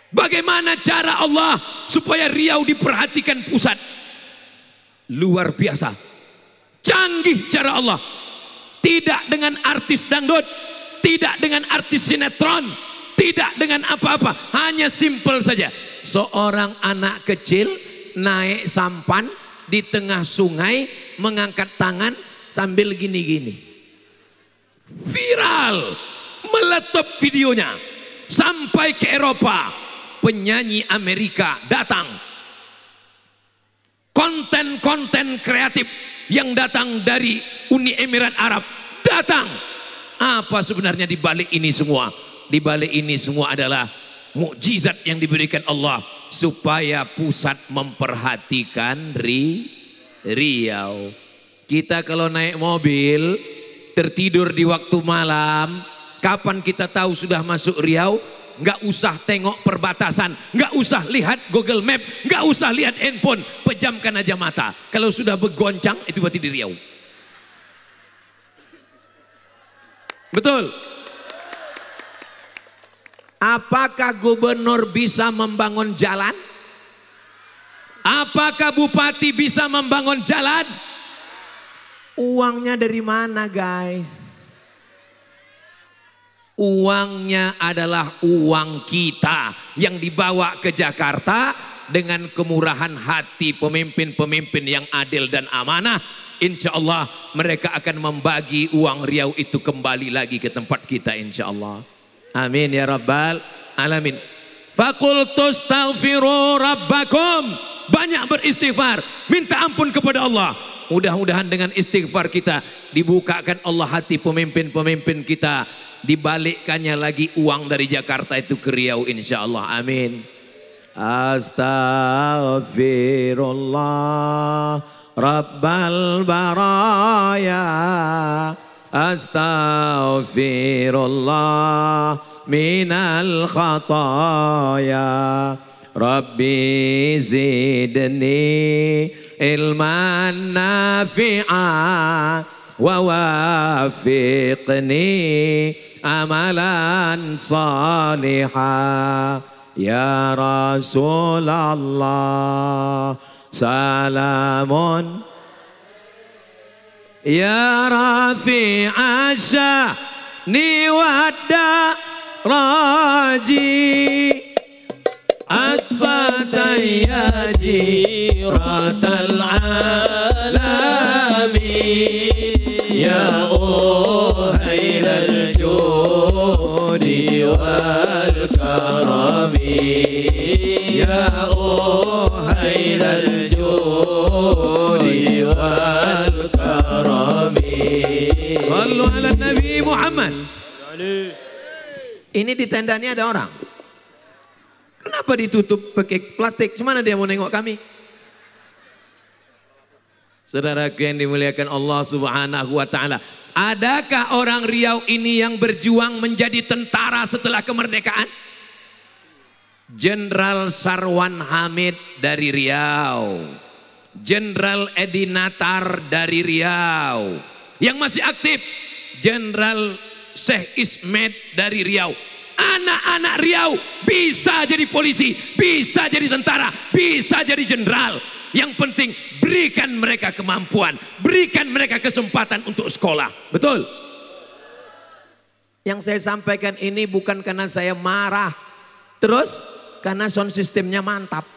Bagaimana cara Allah supaya Riau diperhatikan pusat? Luar biasa. Canggih cara Allah. Tidak dengan artis dangdut, tidak dengan artis sinetron, tidak dengan apa-apa. Hanya simpel saja. Seorang anak kecil naik sampan di tengah sungai, mengangkat tangan sambil gini-gini. Viral, meletup videonya sampai ke Eropa. Penyanyi Amerika datang, konten-konten kreatif yang datang dari Uni Emirat Arab datang. Apa sebenarnya di balik ini semua? Di balik ini semua adalah mukjizat yang diberikan Allah supaya pusat memperhatikan Riau. Kita kalau naik mobil tertidur di waktu malam, kapan kita tahu sudah masuk Riau? Nggak usah tengok perbatasan, nggak usah lihat Google Map, nggak usah lihat handphone, pejamkan aja mata. Kalau sudah bergoncang, itu berarti di Riau. Betul. Apakah gubernur bisa membangun jalan? Apakah bupati bisa membangun jalan? Uangnya dari mana, guys? Uangnya adalah uang kita yang dibawa ke Jakarta dengan kemurahan hati pemimpin-pemimpin yang adil dan amanah. Insya Allah mereka akan membagi uang Riau itu kembali lagi ke tempat kita, insya Allah. Amin ya rabbal alamin. Fakultu astaghfiru rabbakum. Banyak beristighfar, minta ampun kepada Allah. Mudah-mudahan dengan istighfar kita dibukakan Allah hati pemimpin-pemimpin kita. Dibalikkannya lagi uang dari Jakarta itu ke Riau, insya Allah. Amin. Astaghfirullah Rabbal baraya, astaghfirullah minal khataya, Rabbi zidni ilman nafi'a wa wafiqni amalan salihah. Ya Rasulullah salamun ya rafi'a sya'ni wadda raji atfatan ya jiratal alamin ya uhailal judi wal karami ya uhailal judi wal karami. Sallu ala Nabi Muhammad. Ini di tenda ini ada orang. Kenapa ditutup pakai plastik? Cuma dia mau nengok kami? Saudara yang dimuliakan Allah Subhanahu wa taala, adakah orang Riau ini yang berjuang menjadi tentara setelah kemerdekaan? Jenderal Sarwan Hamid dari Riau, Jenderal Edi Natar dari Riau, yang masih aktif Jenderal Syekh Ismet dari Riau. Anak-anak Riau bisa jadi polisi, bisa jadi tentara, bisa jadi jenderal. Yang penting berikan mereka kemampuan, berikan mereka kesempatan untuk sekolah. Betul? Yang saya sampaikan ini bukan karena saya marah, terus karena sound systemnya mantap.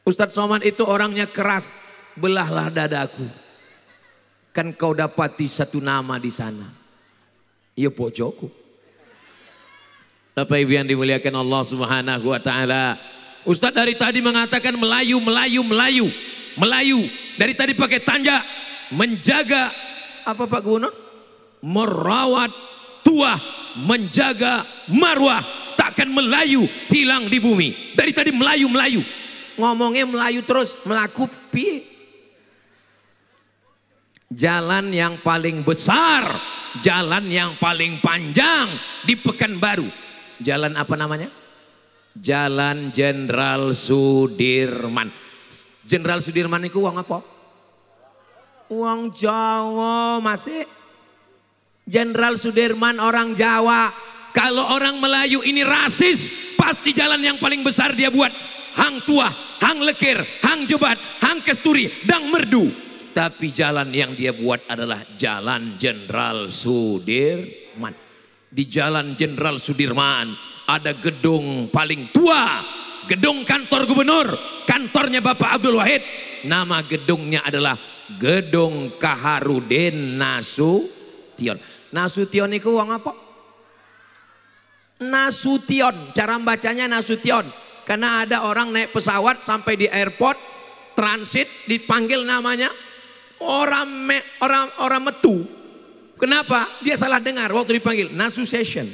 Ustadz Somad itu orangnya keras. Belahlah dadaku, kan kau dapati satu nama di sana. Ya pojoku. Bapak Ibu yang dimuliakan Allah Subhanahu wa taala, Ustadz dari tadi mengatakan Melayu, Melayu, Melayu, Melayu. Dari tadi pakai tanja, menjaga apa Pak Gubernur? Merawat tuah, menjaga marwah, takkan Melayu hilang di bumi. Dari tadi Melayu, Melayu. Ngomongnya Melayu terus, melaku piye? Jalan yang paling besar, jalan yang paling panjang di Pekanbaru. Jalan apa namanya? Jalan Jenderal Sudirman. Jenderal Sudirman itu uang apa? Uang Jawa masih. Jenderal Sudirman orang Jawa. Kalau orang Melayu ini rasis, pasti jalan yang paling besar dia buat Hang Tuah, Hang Lekir, Hang Jebat, Hang Kesturi, Dang Merdu. Tapi jalan yang dia buat adalah Jalan Jenderal Sudirman. Di Jalan Jenderal Sudirman ada gedung paling tua, gedung kantor gubernur, kantornya Bapak Abdul Wahid. Nama gedungnya adalah Gedung Kaharudin Nasution. Nasution itu uang apa? Nasution, cara bacanya Nasution. Karena ada orang naik pesawat sampai di airport, transit, dipanggil namanya orang metu. Kenapa? Dia salah dengar waktu dipanggil Nasution.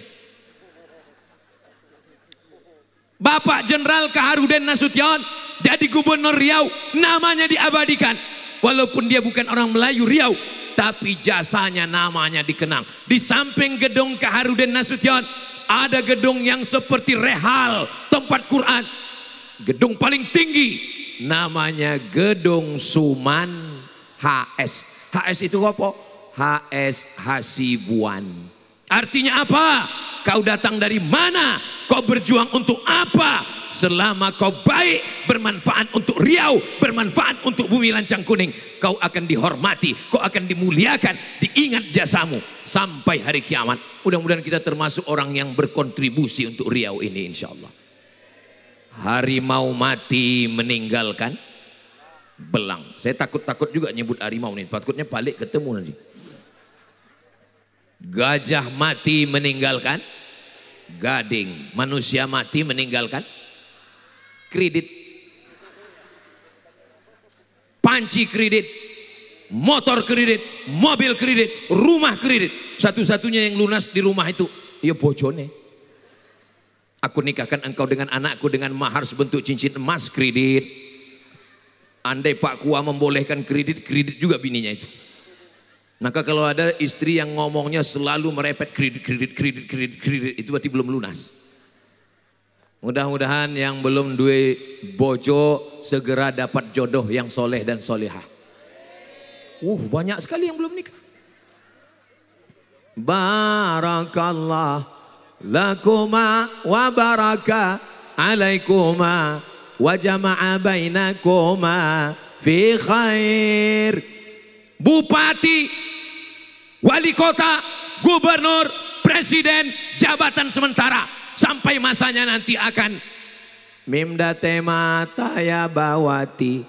Bapak Jenderal Kaharudin Nasution jadi gubernur Riau, namanya diabadikan. Walaupun dia bukan orang Melayu Riau, tapi jasanya namanya dikenang. Di samping gedung Kaharudin Nasution ada gedung yang seperti rehal tempat Quran. Gedung paling tinggi namanya Gedung Suman HS. HS itu apa? HS Hasibuan. Artinya apa? Kau datang dari mana? Kau berjuang untuk apa? Selama kau baik, bermanfaat untuk Riau, bermanfaat untuk bumi lancang kuning, kau akan dihormati, kau akan dimuliakan, diingat jasamu sampai hari kiamat. Mudah-mudahan kita termasuk orang yang berkontribusi untuk Riau ini, insya Allah. Harimau mati meninggalkan belang. Saya takut-takut juga nyebut harimau nih, takutnya balik ketemu nanti. Gajah mati meninggalkan gading. Manusia mati meninggalkan kredit, panci kredit, motor kredit, mobil kredit, rumah kredit. Satu-satunya yang lunas di rumah itu ya bojone. Aku nikahkan engkau dengan anakku dengan mahar sebentuk cincin emas, kredit. Andai Pak Kua membolehkan kredit, kredit juga bininya itu. Maka kalau ada istri yang ngomongnya selalu merepet kredit, kredit, kredit, kredit, kredit, itu berarti belum lunas. Mudah-mudahan yang belum duwe bojo segera dapat jodoh yang soleh dan solehah. Banyak sekali yang belum nikah. Barakallah lakuma wa baraka alaikuma wa jama'a bainakuma fi khair. Bupati, wali kota, gubernur, presiden, jabatan sementara. Sampai masanya nanti akan Mimda tema taya bawati.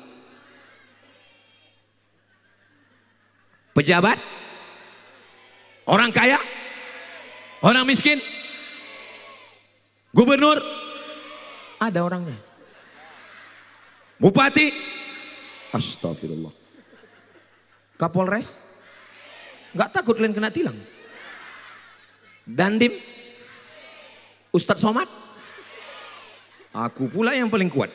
Pejabat, orang kaya, orang miskin, gubernur, ada orangnya. Bupati, astagfirullah. Kapolres, nggak takut kalian kena tilang. Dandim, Ustadz Somad, aku pula yang paling kuat.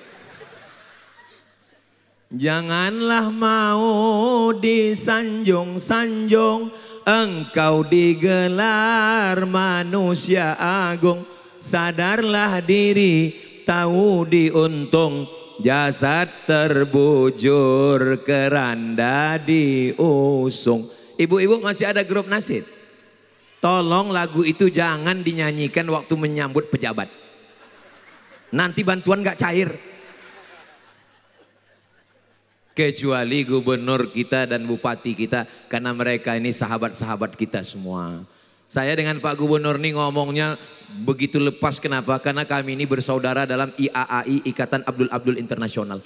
Janganlah mau disanjung-sanjung, engkau digelar manusia agung. Sadarlah diri, tahu diuntung, jasad terbujur, keranda diusung. Ibu-ibu masih ada grup nasid? Tolong lagu itu jangan dinyanyikan waktu menyambut pejabat. Nanti bantuan gak cair. Kecuali gubernur kita dan bupati kita, karena mereka ini sahabat-sahabat kita semua. Saya dengan Pak Gubernur ini ngomongnya begitu lepas. Kenapa? Karena kami ini bersaudara dalam IAAI, Ikatan Abdul Abdul Internasional.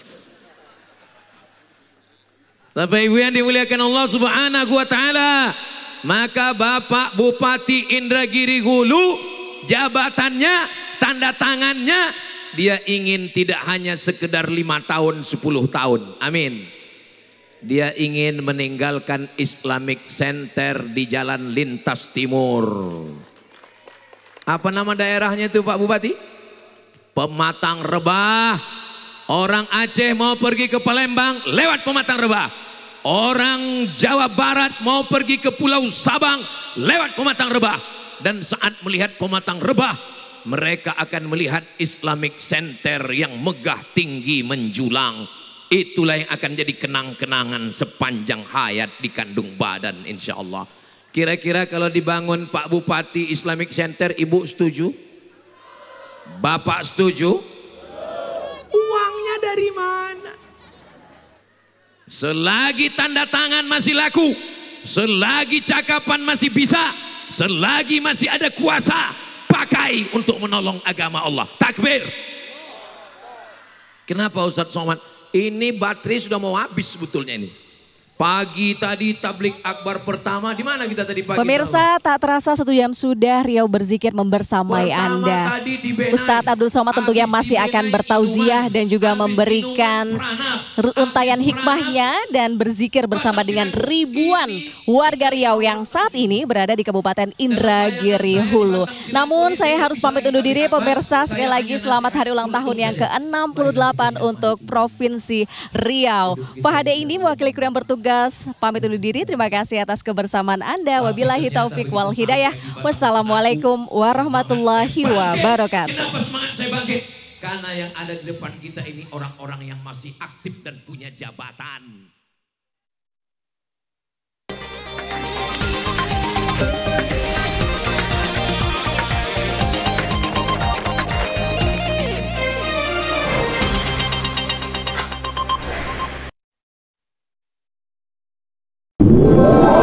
Bapak Ibu yang dimuliakan Allah Subhanahu wa taala, maka Bapak Bupati Indragiri Hulu, jabatannya, tanda tangannya, dia ingin tidak hanya sekedar 5 tahun, 10 tahun. Amin. Dia ingin meninggalkan Islamic Center di Jalan Lintas Timur. Apa nama daerahnya itu Pak Bupati? Pematang Rebah. Orang Aceh mau pergi ke Palembang lewat Pematang Rebah. Orang Jawa Barat mau pergi ke Pulau Sabang lewat Pematang Rebah. Dan saat melihat Pematang Rebah, mereka akan melihat Islamic Center yang megah tinggi menjulang. Itulah yang akan jadi kenang-kenangan sepanjang hayat di kandung badan, insya Allah. Kira-kira kalau dibangun Pak Bupati Islamic Center, Ibu setuju? Bapak setuju? Uangnya dari mana? Selagi tanda tangan masih laku, selagi cakapan masih bisa, selagi masih ada kuasa, pakai untuk menolong agama Allah. Takbir. Kenapa Ustadz Somad? Ini baterai sudah mau habis sebetulnya ini. Pagi tadi tablik akbar pertama, di mana kita tadi pagi? Pemirsa, tak terasa 1 jam sudah Riau Berzikir membersamai Anda. Ustadz Abdul Somad tentunya masih akan bertauziah dan juga memberikan untayan hikmahnya dan berzikir bersama dengan ribuan warga Riau yang saat ini berada di Kabupaten Indragiri Hulu. Namun saya harus pamit undur diri pemirsa, sekali lagi selamat hari ulang tahun yang ke-68 untuk Provinsi Riau. Fahade ini mewakili kru yang bertugas pamit undur diri. Terima kasih atas kebersamaan Anda. Wabillahi taufik wal hidayah. Wassalamualaikum warahmatullahi wabarakatuh. Kenapa semangat saya bangkit? Karena yang ada di depan kita ini orang-orang yang masih aktif dan punya jabatan. Wow.